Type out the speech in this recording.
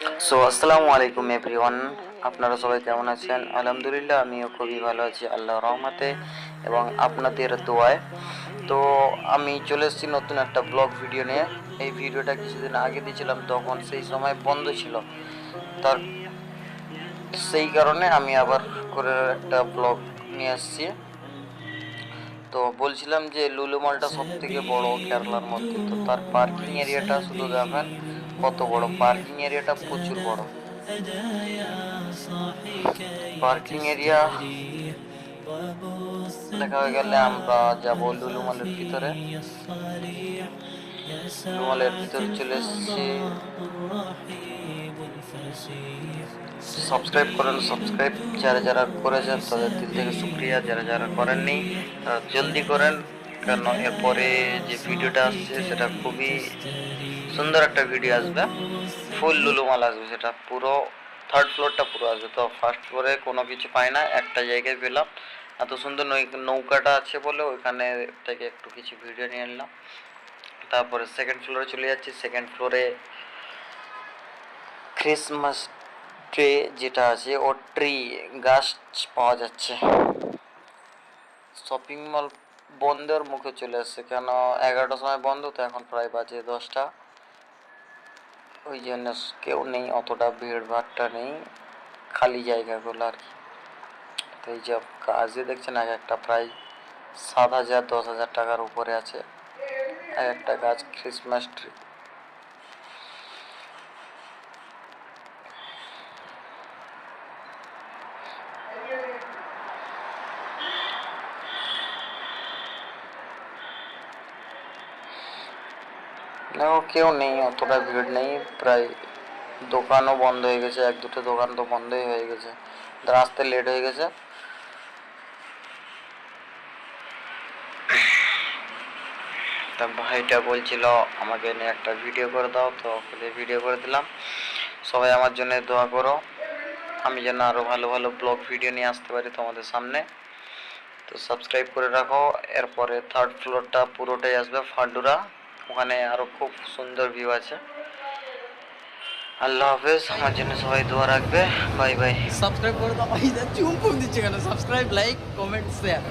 আসসালামু আলাইকুম এভরিওয়ান, আপনারা সবাই কেমন আছেন? আলহামদুলিল্লাহ আমিও খুবই ভালো আছি আল্লাহর রহমতে এবং আপনাদের দোয়ায়। তো আমি চলে এসেছি নতুন একটা ব্লগ ভিডিও নিয়ে। এই ভিডিওটা কিছুদিন আগে দিয়েছিলাম, তখন সেই সময় বন্ধ ছিল, তার সেই কারণে আমি আবার করে একটা ব্লগ নিয়ে আসছি। তো বলছিলাম যে লুলু মলটা সব থেকে বড় কেরালার মধ্যে, তো তার পার্কিং এরিয়াটা শুধু দেখেন কত বড়। পার্কিং এরিয়াটা প্রচুর বড়। পার্কিং এরিয়া দেখা হয়ে গেলে আমরা যাব লুলু মলের ভিতরে। লুলু মলের ভিতরে চলে এসেছি। সাবস্ক্রাইব করেন, সাবস্ক্রাইব যারা যারা করেছেন তাদের দিল থেকে শুক্রিয়া, যারা যারা করেননি তারা জলদি করেন, কারণ এরপরে যে ভিডিওটা আসছে সেটা খুবই সুন্দর একটা ভিডিও আসবে। ফুল লুলু মল আসবে, সেটা পুরো থার্ড ফ্লোরটা পুরো আসবে। তো ফার্স্ট ফ্লোরে কোনো কিছু পাই না, একটা জায়গায় পেলাম, এত সুন্দর নৌকাটা আছে বলে ওইখানে থেকে একটু কিছু ভিডিও নিয়ে নিলাম। তারপরে সেকেন্ড ফ্লোরে চলে যাচ্ছি। সেকেন্ড ফ্লোরে ক্রিসমাস ট্রি যেটা আছে, ও ট্রি গাছ পাওয়া যাচ্ছে। শপিং মল বন্ধের মুখে চলে আসছে, কেন 11টার সময় বন্ধ, তো এখন প্রায় বাজে 10টা। ওই জন্য কেউ নেই, অতটা ভিড় ভাড়টা নেই, খালি জায়গাগুলো আর কি। তো এই যে কাজে দেখছেন এক একটা প্রায় 7,000 10,000 টাকার উপরে আছে এক একটা গাছ। ক্রিসমাস ট্রি দেখো কেউ নেই, অতটা ভিড় নেই, প্রায় দোকানও বন্ধ হয়ে গেছে, এক দুটো দোকান তো বন্ধই হয়ে গেছে, আসতে লেট হয়ে গেছে। তা ভাইটা বলছিল আমাকে নিয়ে একটা ভিডিও করে দাও, তো ভিডিও করে দিলাম। সবাই আমার জন্য দোয়া করো, আমি যেন আরও ভালো ভালো ব্লগ ভিডিও নিয়ে আসতে পারি তোমাদের সামনে। তো সাবস্ক্রাইব করে রাখো। এরপরে থার্ড ফ্লোরটা পুরোটাই আসবে ফান্ডুরা, ওখানে আরও খুব সুন্দর ভিউ আছে। আল্লাহ হাফেজ, আমার জন্য সবাই দোয়া রাখবে। Bye bye. সাবস্ক্রাইব করে দাও ভাই, চুম দিচ্ছে কেন? Subscribe, like, comment, share.